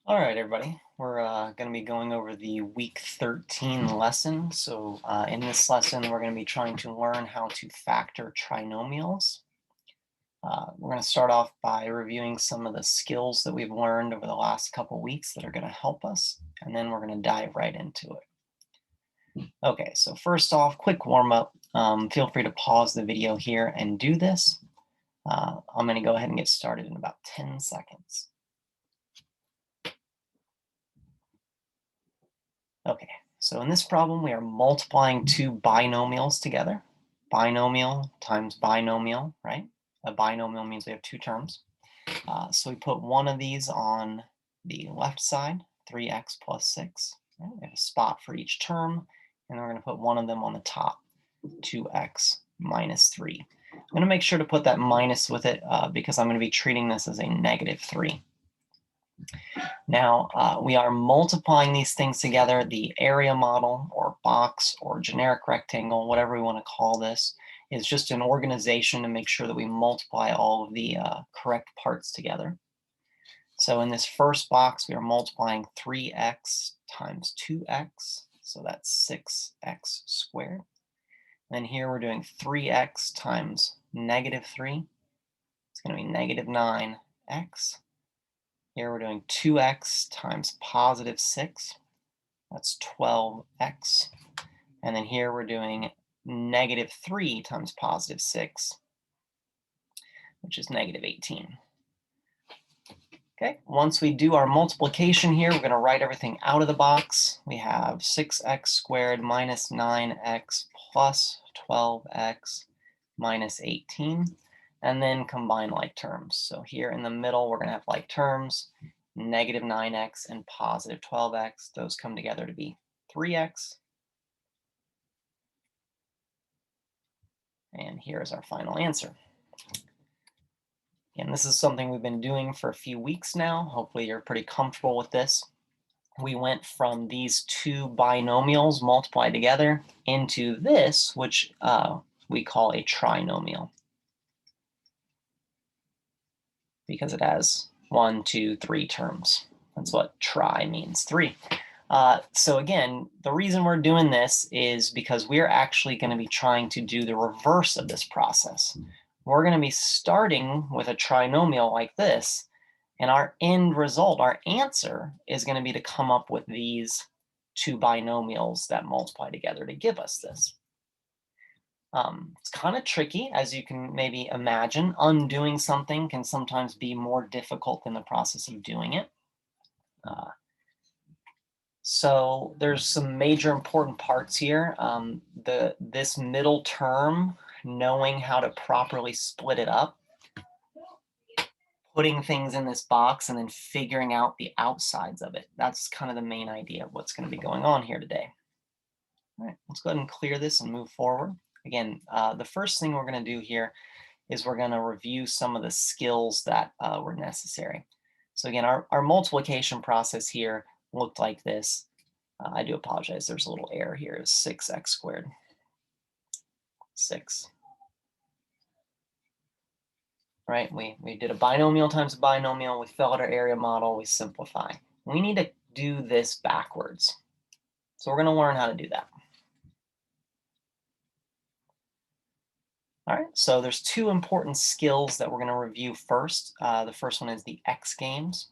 All right, everybody. We're going to be going over the week 13 lesson. In this lesson, we're going to be trying to learn how to factor trinomials. We're going to start off by reviewing some of the skills that we've learned over the last couple weeks that are going to help us, and then we're going to dive right into it. Okay, so first off, quick warm-up. Feel free to pause the video here and do this. I'm going to go ahead and get started in about 10 seconds. Okay, so in this problem, we are multiplying two binomials together. Binomial times binomial, right? A binomial means we have two terms. So we put one of these on the left side, 3x plus 6. Right? We have a spot for each term, and we're going to put one of them on the top, 2x minus 3. I'm going to make sure to put that minus with it because I'm going to be treating this as a negative 3. Now, we are multiplying these things together. The area model or box or generic rectangle, whatever we want to call this, is just an organization to make sure that we multiply all of the correct parts together. So in this first box, we are multiplying 3x times 2x. So that's 6x squared. And then here we're doing 3x times negative 3. It's going to be negative 9x. Here we're doing 2x times positive 6. That's 12x. And then here we're doing negative 3 times positive 6, which is negative 18. Okay, once we do our multiplication here, we're going to write everything out of the box. We have 6x squared minus 9x plus 12x minus 18. And then combine like terms. So here in the middle, we're going to have like terms, negative 9x and positive 12x. Those come together to be 3x. And here's our final answer. And this is something we've been doing for a few weeks now. Hopefully you're pretty comfortable with this. We went from these two binomials multiplied together into this, which we call a trinomial, because it has 1, 2, 3 terms. That's what tri means, 3. So again, the reason we're doing this is because we're actually going to be trying to do the reverse of this process. We're going to be starting with a trinomial like this, and our end result, our answer, is going to be to come up with these two binomials that multiply together to give us this. It's kind of tricky, as you can maybe imagine. Undoing something can sometimes be more difficult than the process of doing it. So there's some major important parts here. This middle term, knowing how to properly split it up, putting things in this box, and then figuring out the outsides of it. That's kind of the main idea of what's going to be going on here today. All right, let's go ahead and clear this and move forward. Again, the first thing we're going to do here is we're going to review some of the skills that were necessary. So again, our multiplication process here looked like this. I do apologize. There's a little error here. It's 6x squared. 6. Right? We did a binomial times a binomial. We fill out our area model. We simplify. We need to do this backwards. So we're going to learn how to do that. All right, so there's two important skills that we're going to review first. The first one is the X games.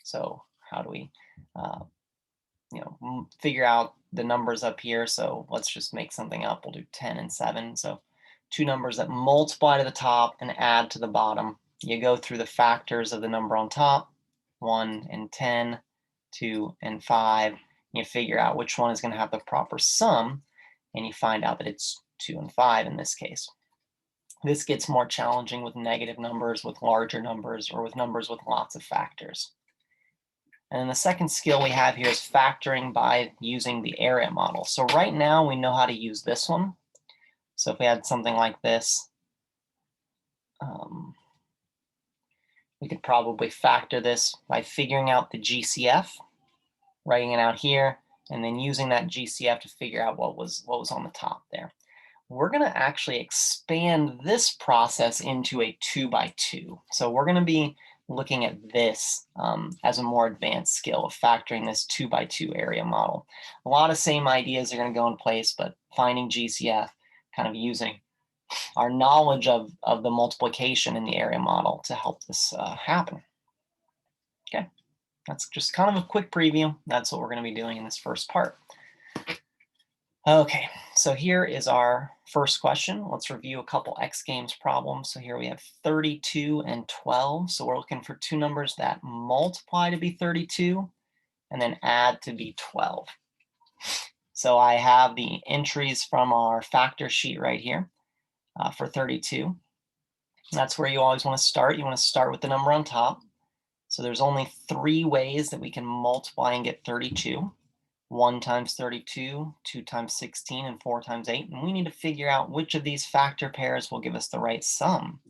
So how do we figure out the numbers up here? So let's just make something up. We'll do 10 and 7. So two numbers that multiply to the top and add to the bottom. You go through the factors of the number on top, 1 and 10, 2 and 5. You figure out which one is going to have the proper sum, and you find out that it's 2 and 5 in this case. This gets more challenging with negative numbers, with larger numbers, or with numbers with lots of factors. And then the second skill we have here is factoring by using the area model. So right now we know how to use this one. So if we had something like this, we could probably factor this by figuring out the GCF, writing it out here, and then using that GCF to figure out what was on the top there. We're going to actually expand this process into a 2 by 2. So we're going to be looking at this as a more advanced skill of factoring this 2x2 area model. A lot of same ideas are going to go in place, but finding GCF, kind of using our knowledge of the multiplication in the area model to help this happen. Okay, that's just kind of a quick preview. That's what we're going to be doing in this first part. Okay, so here is our first question. Let's review a couple X Games problems. So here we have 32 and 12. So we're looking for two numbers that multiply to be 32 and then add to be 12. So I have the entries from our factor sheet right here for 32. That's where you always want to start. You want to start with the number on top. So there's only 3 ways that we can multiply and get 32. 1 times 32, 2 times 16, and 4 times 8. And we need to figure out which of these factor pairs will give us the right sum.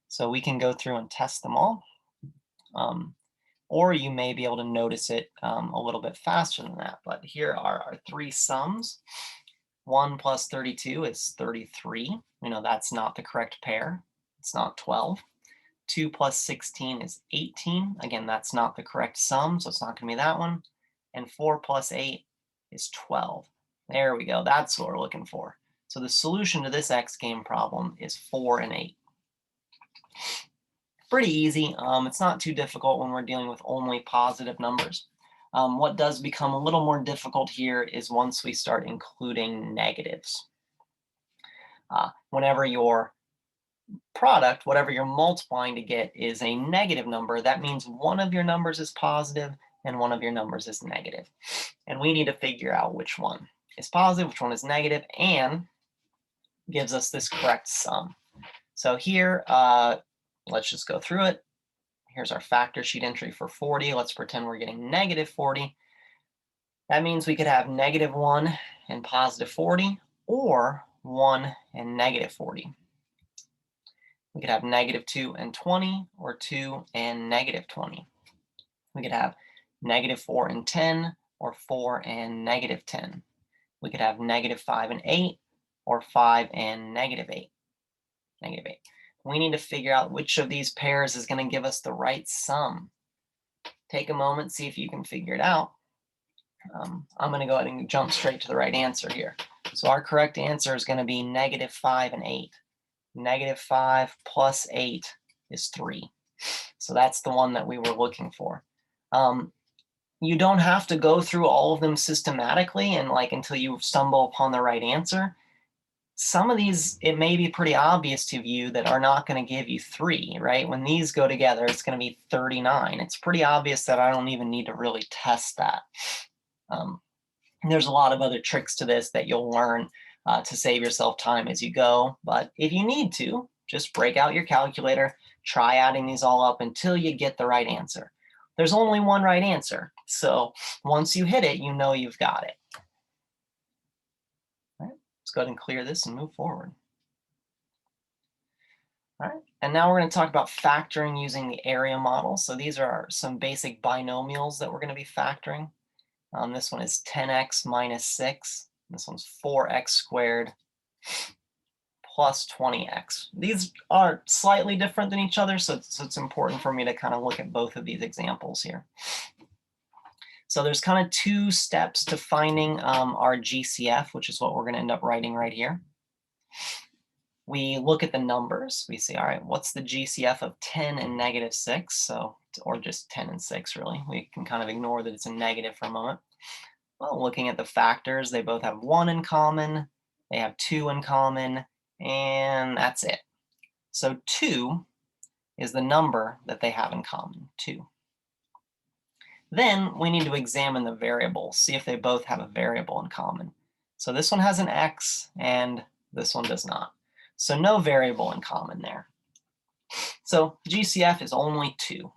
So we can go through and test them all. Or you may be able to notice it a little bit faster than that. But here are our 3 sums. 1 plus 32 is 33. We know that's not the correct pair. It's not 12. 2 plus 16 is 18. Again, that's not the correct sum, so it's not going to be that one. And 4 plus 8 is 12. There we go. That's what we're looking for. So the solution to this X game problem is 4 and 8. Pretty easy. It's not too difficult when we're dealing with only positive numbers. What does become a little more difficult here is once we start including negatives. Whenever your product, whatever you're multiplying to get, is a negative number, that means one of your numbers is positive and one of your numbers is negative. And we need to figure out which one is positive, which one is negative, and gives us this correct sum. So here, let's just go through it. Here's our factor sheet entry for 40. Let's pretend we're getting negative 40. That means we could have negative 1 and positive 40, or 1 and negative 40. We could have negative 2 and 20, or 2 and negative 20. We could have negative 4 and 10, or 4 and negative 10. We could have negative 5 and 8, or 5 and negative 8. Negative 8. We need to figure out which of these pairs is going to give us the right sum. Take a moment, see if you can figure it out. I'm going to go ahead and jump straight to the right answer here. So our correct answer is going to be negative 5 and 8. Negative 5 plus 8 is 3. So that's the one that we were looking for. You don't have to go through all of them systematically and until you stumble upon the right answer. Some of these, it may be pretty obvious to you that are not going to give you 3, right? When these go together, it's going to be 39. It's pretty obvious that I don't even need to really test that. There's a lot of other tricks to this that you'll learn to save yourself time as you go. But if you need to, just break out your calculator, try adding these all up until you get the right answer. There's only one right answer. So once you hit it, you know you've got it. All right, let's go ahead and clear this and move forward. All right, and now we're going to talk about factoring using the area model. So these are some basic binomials that we're going to be factoring. This one is 10x minus 6. This one's 4x squared plus 20x. These are slightly different than each other, so it's important for me to kind of look at both of these examples here. So there's kind of 2 steps to finding our GCF, which is what we're going to end up writing right here. We look at the numbers. We say, all right, what's the GCF of 10 and negative 6? So, or just 10 and 6, really. We can kind of ignore that it's a negative for a moment. Well, looking at the factors, they both have 1 in common, they have 2 in common, and that's it. So 2 is the number that they have in common, 2. Then we need to examine the variables, see if they both have a variable in common. So this one has an x, and this one does not. So no variable in common there. So GCF is only 2.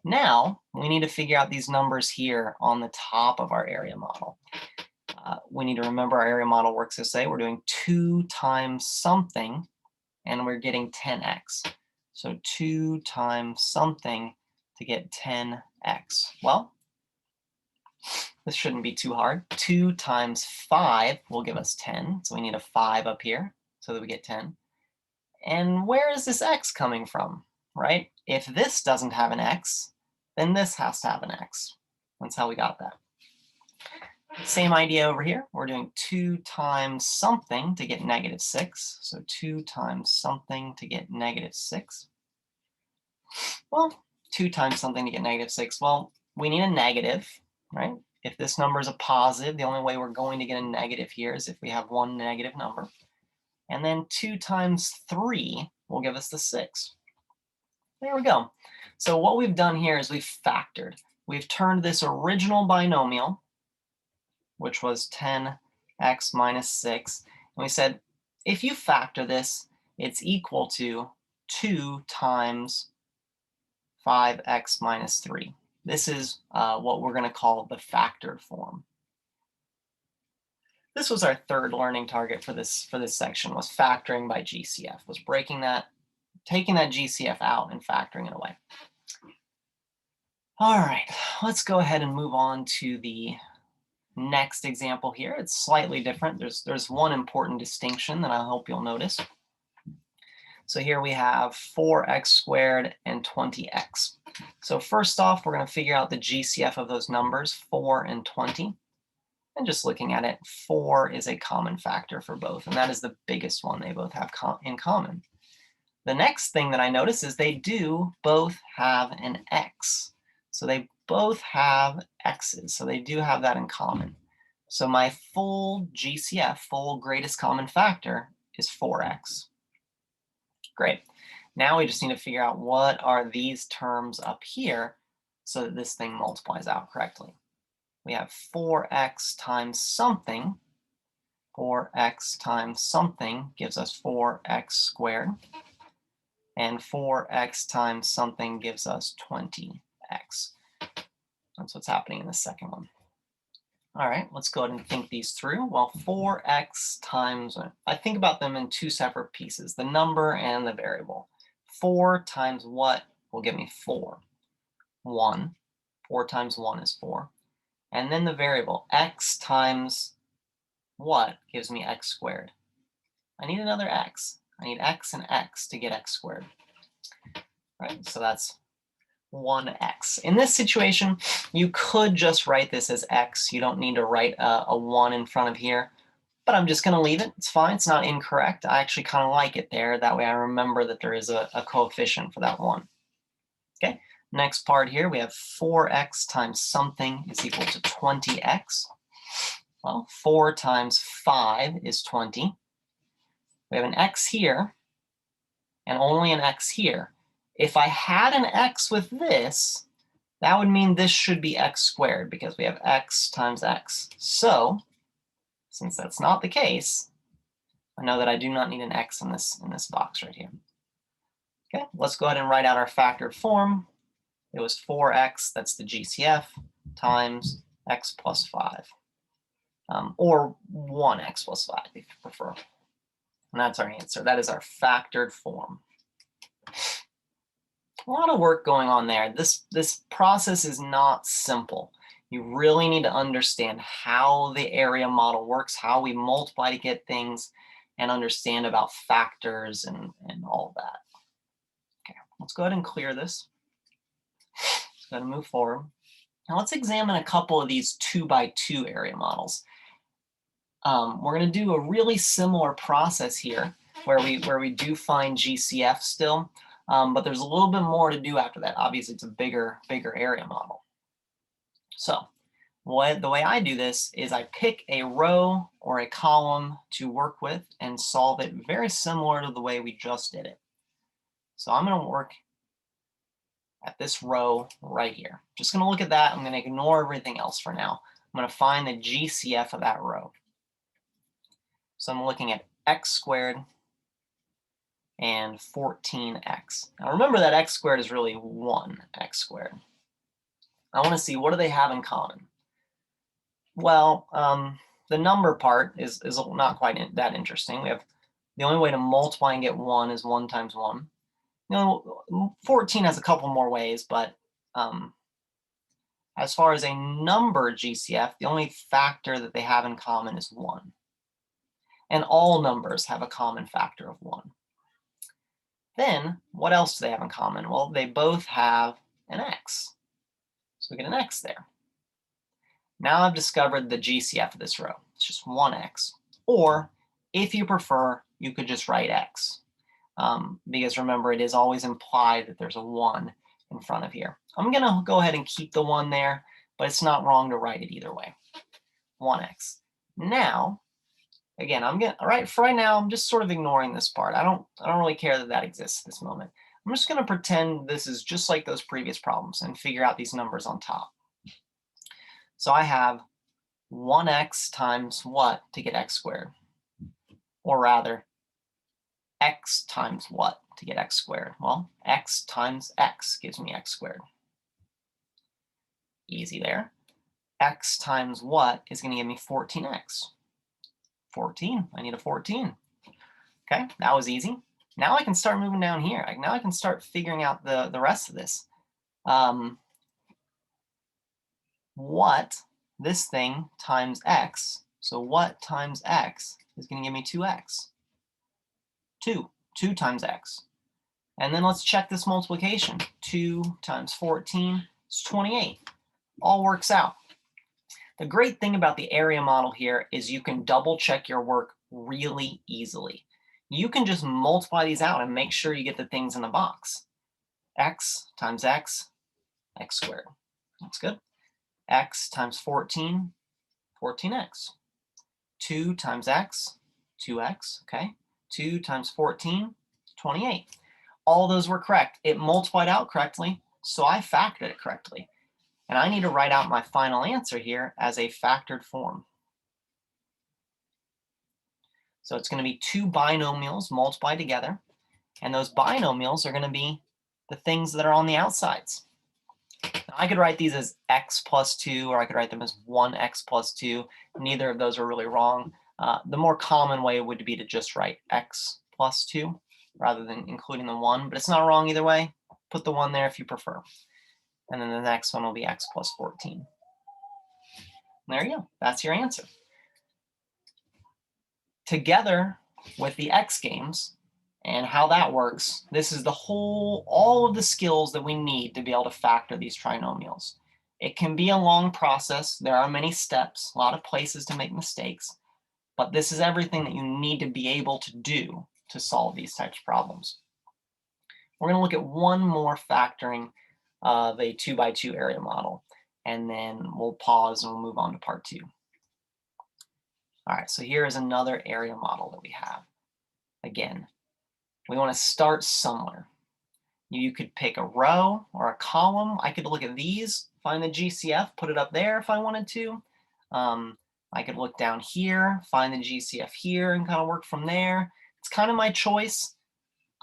Now we need to figure out these numbers here on the top of our area model. We need to remember our area model works this way. We're doing 2 times something, and we're getting 10x. So 2 times something to get 10x. Well, this shouldn't be too hard. 2 times 5 will give us 10. So we need a 5 up here so that we get 10. And where is this x coming from? right? If this doesn't have an x, then this has to have an x. That's how we got that. Same idea over here. We're doing 2 times something to get -6. So 2 times something to get -6. Well, 2 times something to get -6. Well, we need a negative, right? If this number is a positive, the only way we're going to get a negative here is if we have one negative number. And then 2 times 3 will give us the 6. There we go. So what we've done here is we've factored. We've turned this original binomial, which was 10x minus 6, and we said, if you factor this, it's equal to 2 times 5x minus 3. This is what we're going to call the factored form. This was our third learning target for this section, was factoring by GCF, was breaking that, taking that GCF out and factoring it away. All right, let's go ahead and move on to the next example here. It's slightly different. There's one important distinction that I hope you'll notice. So here we have 4x squared and 20x. So first off, we're going to figure out the GCF of those numbers, 4 and 20. And just looking at it, 4 is a common factor for both, and that is the biggest one they both have in common. The next thing that I notice is they do both have an x. So they both have x's, so they do have that in common. So my full GCF, full greatest common factor, is 4x. Great. Now we just need to figure out what are these terms up here so that this thing multiplies out correctly. We have 4x times something. 4x times something gives us 4x squared. And 4x times something gives us 20x. That's what's happening in the second one. All right, let's go ahead and think these through. Well, 4x times, I think about them in two separate pieces, the number and the variable. 4 times what will give me 4? 1. 4 times 1 is 4. And then the variable, x times what gives me x squared? I need another x. I need x and x to get x squared. Right, so that's 1x. In this situation, you could just write this as x. You don't need to write a 1 in front of here, but I'm just going to leave it. It's fine. It's not incorrect. I actually kind of like it there. That way I remember that there is a coefficient for that 1. Okay, next part here, we have 4x times something is equal to 20x. Well, 4 times 5 is 20. We have an x here and only an x here. If I had an x with this, that would mean this should be x squared because we have x times x. So, since that's not the case, I know that I do not need an x in this box right here. Okay, let's go ahead and write out our factored form. It was 4x, that's the GCF, times x plus 5. Or 1x plus 5 if you prefer. And that's our answer. That is our factored form. A lot of work going on there. This process is not simple. You really need to understand how the area model works, how we multiply to get things, and understand about factors and all of that. Okay, let's go ahead and clear this. Let's go ahead and move forward. Now let's examine a couple of these 2x2 area models. We're going to do a really similar process here where we do find GCF still. But there's a little bit more to do after that. Obviously, it's a bigger area model. So the way I do this is I pick a row or a column to work with and solve it very similar to the way we just did it. So I'm going to work at this row right here. Just going to look at that. I'm going to ignore everything else for now. I'm going to find the GCF of that row. So I'm looking at x squared and 14x. Now remember that x squared is really 1x squared. I want to see, what do they have in common? Well, the number part is not quite that interesting. We have the only way to multiply and get 1 is 1 times 1. You know, 14 has a couple more ways, but as far as a number GCF, the only factor that they have in common is 1. And all numbers have a common factor of 1. Then what else do they have in common? Well, they both have an x. So we get an x there. Now I've discovered the GCF of this row. It's just 1x. Or if you prefer, you could just write x. Because remember, it is always implied that there's a 1 in front of here. I'm going to go ahead and keep the 1 there, but it's not wrong to write it either way. 1x. Now, again, for right now, I'm just sort of ignoring this part. I don't really care that that exists at this moment. I'm just going to pretend this is just like those previous problems and figure out these numbers on top. So I have 1x times what to get x squared? Or rather, x times what to get x squared? Well, x times x gives me x squared. Easy there. X times what is going to give me 14x? 14. I need a 14. Okay, that was easy. Now I can start moving down here. Now I can start figuring out the rest of this. What this thing times x, so what times x is going to give me 2x? 2 times x. And then let's check this multiplication. 2 times 14 is 28. All works out. The great thing about the area model here is you can double check your work really easily. You can just multiply these out and make sure you get the things in the box. X times x, x squared. That's good. X times 14, 14x. 2 times x, 2x, okay? 2 times 14, 28. All those were correct. It multiplied out correctly, so I factored it correctly. And I need to write out my final answer here as a factored form. So it's going to be two binomials multiplied together, and those binomials are going to be the things that are on the outsides. Now, I could write these as x plus 2, or I could write them as 1x plus 2. Neither of those are really wrong. The more common way would be to just write x plus 2 rather than including the 1, but it's not wrong either way. Put the 1 there if you prefer. And then the next one will be x plus 14. There you go. That's your answer. Together with the X games and how that works, this is all of the skills that we need to be able to factor these trinomials. It can be a long process. There are many steps, a lot of places to make mistakes, but this is everything that you need to be able to do to solve these types of problems. We're going to look at one more factoring of a 2x2 area model, and then we'll pause and we'll move on to part 2. All right, so here is another area model that we have. Again, we want to start somewhere. You could pick a row or a column. I could look at these, find the GCF, put it up there if I wanted to. I could look down here, find the GCF here, and kind of work from there. It's kind of my choice.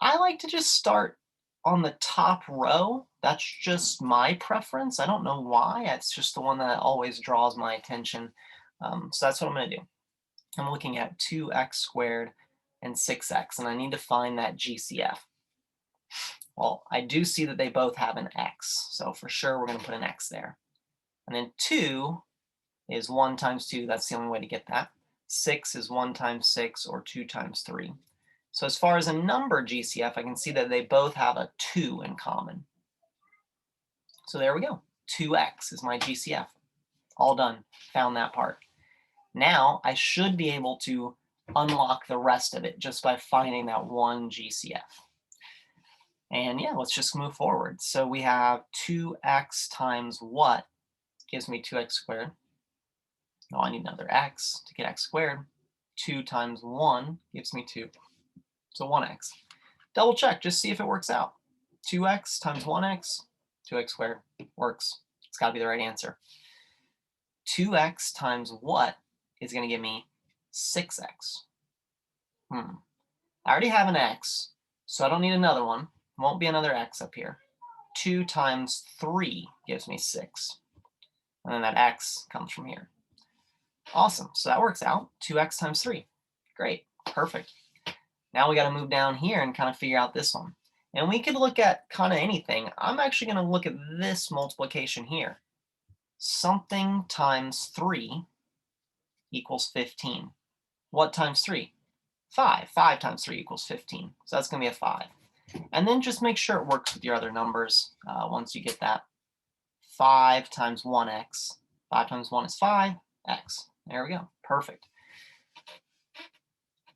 I like to just start on the top row. That's just my preference. I don't know why. It's just the one that always draws my attention. So that's what I'm going to do. I'm looking at 2x squared and 6x, and I need to find that GCF. Well, I do see that they both have an x, so for sure we're going to put an x there. And then 2 is 1 times 2. That's the only way to get that. 6 is 1 times 6, or 2 times 3. So as far as a number GCF, I can see that they both have a 2 in common. So there we go. 2x is my GCF. All done. Found that part. Now I should be able to unlock the rest of it just by finding that one GCF. And yeah, let's just move forward. So we have 2x times what gives me 2x squared. Oh, I need another x to get x squared. 2 times 1 gives me 2. So 1x. Double check, just see if it works out. 2x times 1x, 2x squared works. It's got to be the right answer. 2x times what is going to give me 6x. I already have an x, so I don't need another one. Won't be another x up here. 2 times 3 gives me 6. And then that x comes from here. Awesome. So that works out. 2x times 3. Great. Perfect. Now we got to move down here and kind of figure out this one. And we could look at kind of anything. I'm actually going to look at this multiplication here. Something times 3 equals 15. What times 3? 5. 5 times 3 equals 15. So that's going to be a 5. And then just make sure it works with your other numbers once you get that. 5 times 1x. 5 times 1 is 5, x. There we go. Perfect.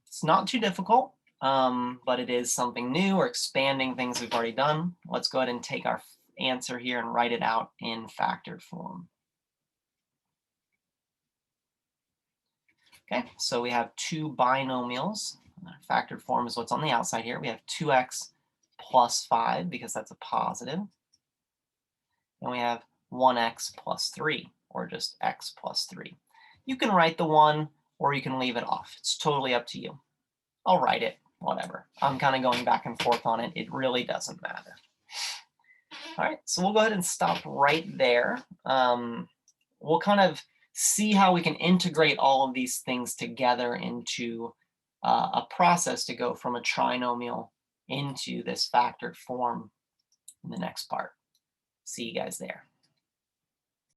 It's not too difficult, but it is something new or expanding things we've already done. Let's go ahead and take our answer here and write it out in factored form. Okay, so we have two binomials. Factored form is what's on the outside here. We have 2x plus 5 because that's a positive. And we have 1x plus 3, or just x plus 3. You can write the 1 or you can leave it off. It's totally up to you. I'll write it, whatever. I'm kind of going back and forth on it. It really doesn't matter. All right, so we'll go ahead and stop right there. We'll kind of see how we can integrate all of these things together into a process to go from a trinomial into this factored form in the next part. See you guys there.